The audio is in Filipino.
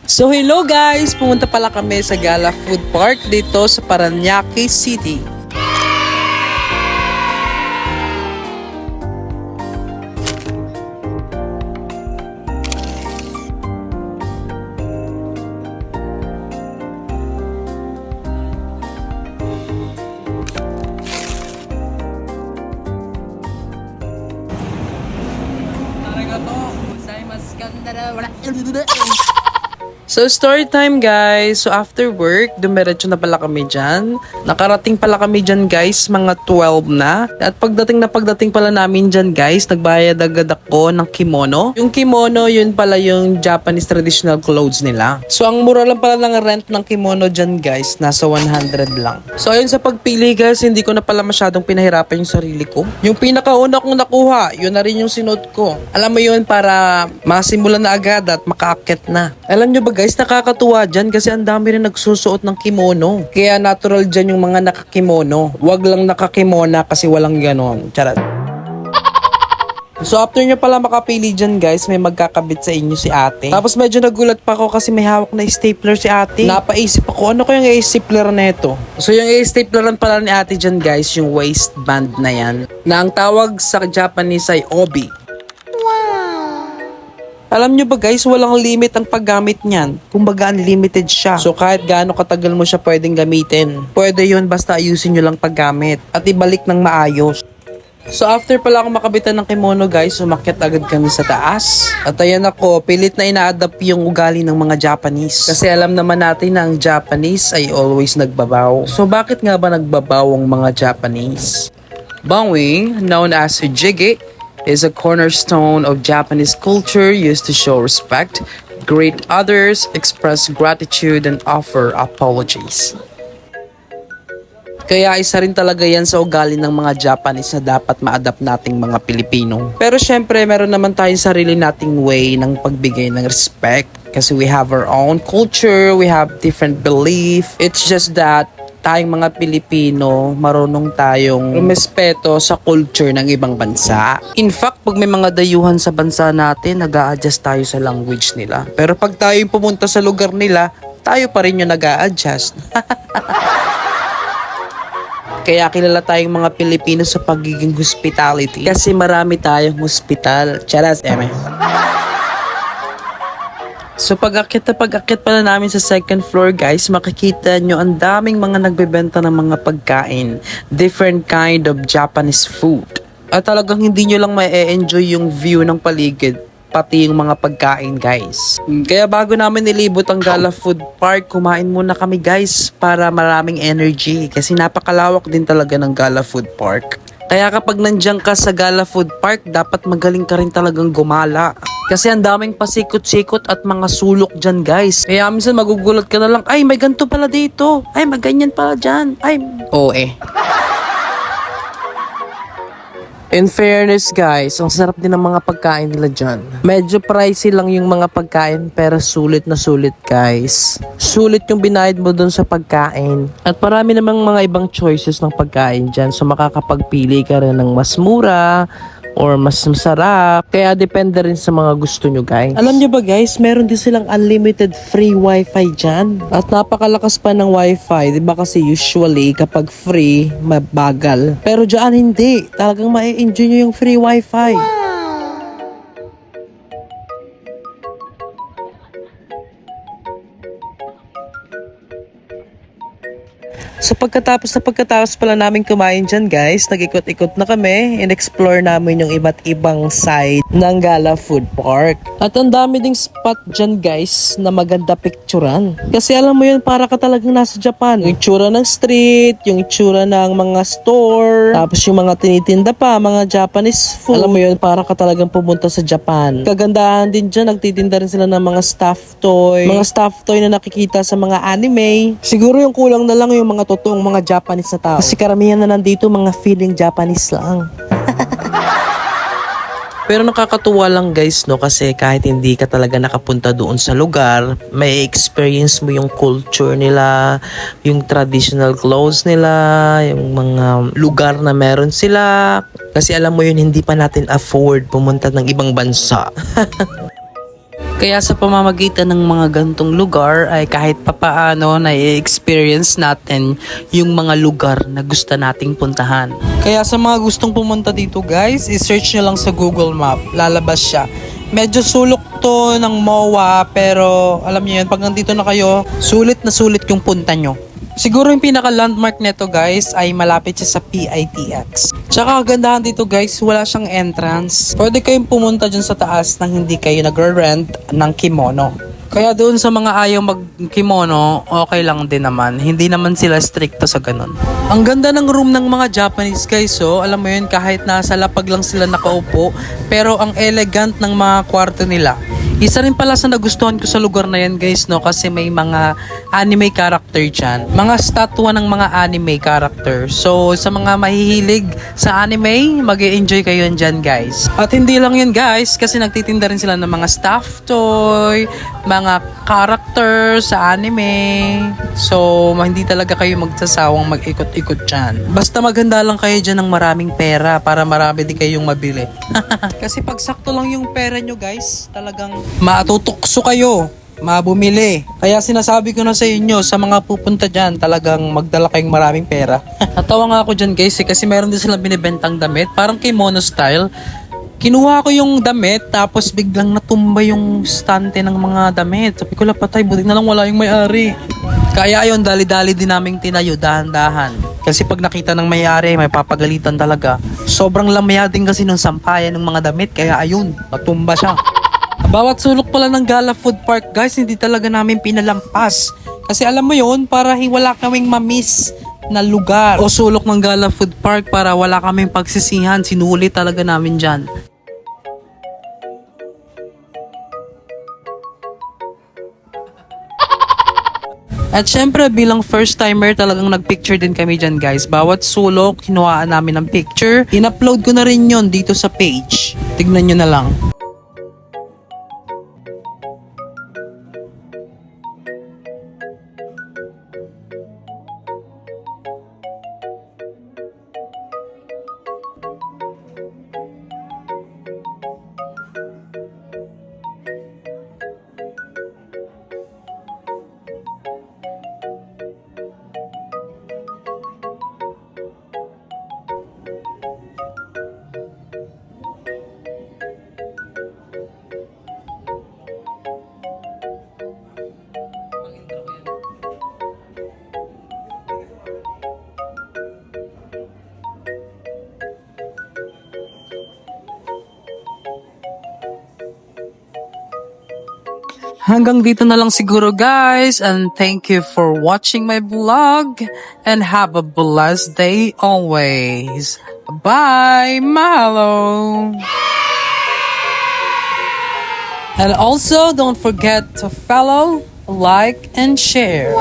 So hello guys! Pumunta pala kami sa Gala Food Park dito sa Parañaque City. So story time guys. So after work, dumiretso na pala kami dyan. Nakarating pala kami dyan guys, mga 12 na. At pagdating pala namin dyan guys, nagbayad agad ako ng kimono. Yung kimono, yun pala yung Japanese traditional clothes nila. So ang mura lang pala ng rent ng kimono dyan guys, nasa 100 lang. So ayun sa pagpili guys, hindi ko na pala masyadong pinahirapan yung sarili ko. Yung pinakauna kong nakuha, yun na rin yung sinuot ko. Alam mo yun, para masimulan na agad at makaakit na. Alam nyo ba guys, nakakatuwa dyan kasi ang dami rin nagsusuot ng kimono. Kaya natural dyan yung mga nakakimono. Huwag lang nakakimona kasi walang ganon. Charat. So after nyo pala makapili dyan guys, may magkakabit sa inyo si ate. Tapos medyo nagulat pa ako kasi may hawak na stapler si ate. Napaisip ako, ano ko yung stapler na ito? So yung stapleran pala ni ate dyan guys, yung waistband na yan. Na ang tawag sa Japanese ay obi. Alam nyo ba guys, walang limit ang paggamit niyan. Kumbaga unlimited siya. So kahit gaano katagal mo siya pwedeng gamitin. Pwede yun basta ayusin nyo lang paggamit. At ibalik ng maayos. So after pala ako makabitan ng kimono guys, umakyat agad kami sa taas. At ayan ako, pilit na ina-adapt yung ugali ng mga Japanese. Kasi alam naman natin na ang Japanese ay always nagbabaw. So bakit nga ba nagbabaw ang mga Japanese? Bowing, known as hijige, is a cornerstone of Japanese culture used to show respect, greet others, express gratitude, and offer apologies. Kaya isa rin talaga yan sa ugali ng mga Japanese na dapat ma-adapt nating mga Pilipino. Pero syempre, meron naman tayong sarili nating way ng pagbigay ng respect. Kasi we have our own culture, we have different belief. It's just that tayong mga Pilipino, marunong tayong rumespeto sa culture ng ibang bansa. In fact, pag may mga dayuhan sa bansa natin, nag-a-adjust tayo sa language nila. Pero pag tayo yung pumunta sa lugar nila, tayo pa rin yung nag-a-adjust. Kaya kilala tayong mga Pilipino sa pagiging hospitality. Kasi marami tayong hospital. Charas, eme. So pag-akit pala namin sa second floor guys, makikita nyo ang daming mga nagbebenta ng mga pagkain. Different kind of Japanese food. At talagang hindi nyo lang ma-enjoy yung view ng paligid, pati yung mga pagkain guys. Kaya bago namin nilibot ang Gala Food Park, kumain muna kami guys para maraming energy. Kasi napakalawak din talaga ng Gala Food Park. Kaya kapag nandiyan ka sa Gala Food Park, dapat magaling ka rin talagang gumala. Kasi ang daming pasikot-sikot at mga sulok dyan guys. Kaya minsan magugulat ka na lang, ay may ganito pala dito. Ay may ganyan pala dyan. Ay, In fairness guys, ang sarap din ng mga pagkain nila dyan. Medyo pricey lang yung mga pagkain pero sulit na sulit guys. Sulit yung binayad mo dun sa pagkain. At marami namang mga ibang choices ng pagkain dyan. So makakapagpili ka rin ng mas mura or mas masarap. Kaya depende rin sa mga gusto nyo guys. Alam nyo ba guys, meron din silang unlimited free wifi dyan. At napakalakas pa ng wifi. Diba kasi usually kapag free, mabagal. Pero dyan hindi. Talagang ma-enjoy nyo yung free wifi. So pagkatapos pala namin kumain dyan guys, nag-ikot-ikot na kami, in-explore namin yung iba't ibang side ng Gala Food Park. At ang dami ding spot dyan guys na maganda picturean. Kasi alam mo yun, para ka talagang nasa Japan. Yung itsura ng street, yung itsura ng mga store, tapos yung mga tinitinda pa, mga Japanese food. Alam mo yun, para ka talagang pumunta sa Japan. Kagandahan din dyan, nagtitinda rin sila ng mga stuffed toy. Mga stuffed toy na nakikita sa mga anime. Siguro yung kulang na lang yung mga totoong mga Japanese na tao. Kasi karamihan na nandito mga feeling Japanese lang. Pero nakakatuwa lang guys no, kasi kahit hindi ka talaga nakapunta doon sa lugar, may experience mo yung culture nila, yung traditional clothes nila, yung mga lugar na meron sila. Kasi alam mo yun, hindi pa natin afford pumunta ng ibang bansa. Kaya sa pamamagitan ng mga gantong lugar ay kahit papaano na i-experience natin yung mga lugar na gusto nating puntahan. Kaya sa mga gustong pumunta dito guys, i-search nyo lang sa Google Map, lalabas siya. Medyo sulok to ng MOA pero alam niyo yun, pag nandito na kayo, sulit na sulit yung punta nyo. Siguro yung pinaka-landmark nito guys ay malapit siya sa PITX. Tsaka kagandahan dito guys, wala siyang entrance. Pwede kayong pumunta dyan sa taas nang hindi kayo nagre-rent ng kimono. Kaya doon sa mga ayaw mag-kimono, okay lang din naman. Hindi naman sila stricto sa ganun. Ang ganda ng room ng mga Japanese guys, so alam mo yun, kahit nasa lapag lang sila nakaupo, pero ang elegant ng mga kwarto nila. Isa rin pala sa nagustuhan ko sa lugar na yan guys, no, kasi may mga anime character dyan. Mga statwa ng mga anime character. So sa mga mahihilig sa anime, mag-e-enjoy kayo dyan guys. At hindi lang yan guys, kasi nagtitinda rin sila ng mga stuffed toy, mga character sa anime. So hindi talaga kayo magsasawang mag-ikot-ikot dyan. Basta maghanda lang kayo dyan ng maraming pera para marami din kayong mabili. Kasi pag sakto lang yung pera nyo guys, talagang matutukso kayo, mabumili. Kaya sinasabi ko na sa inyo, sa mga pupunta dyan, talagang magdala kayong maraming pera. Natawa nga ako dyan guys, kasi meron din silang binibentang damit, parang kimono style. Kinuha ko yung damit, tapos biglang natumba yung stante ng mga damit. Sabi ko, lapatay, buti na lang wala yung may-ari. Kaya ayun, dali-dali din naming tinayo, dahan-dahan. Kasi pag nakita ng may-ari, may papagalitan talaga. Sobrang lamaya din kasi nung sampayan ng mga damit, kaya ayun, natumba siya. Bawat sulok pala ng Gala Food Park guys, hindi talaga namin pinalampas. Kasi alam mo yon, para wala kaming mamiss na lugar o sulok ng Gala Food Park, para wala kaming pagsisihan. Sinulit talaga namin dyan. At syempre bilang first timer, talagang nagpicture din kami dyan guys. Bawat sulok, kinuhaan namin ng picture. In-upload ko na rin yon dito sa page. Tignan nyo na lang. Hanggang dito na lang siguro guys, and thank you for watching my vlog, and have a blessed day always. Bye! Mahalo! And also don't forget to follow, like, and share.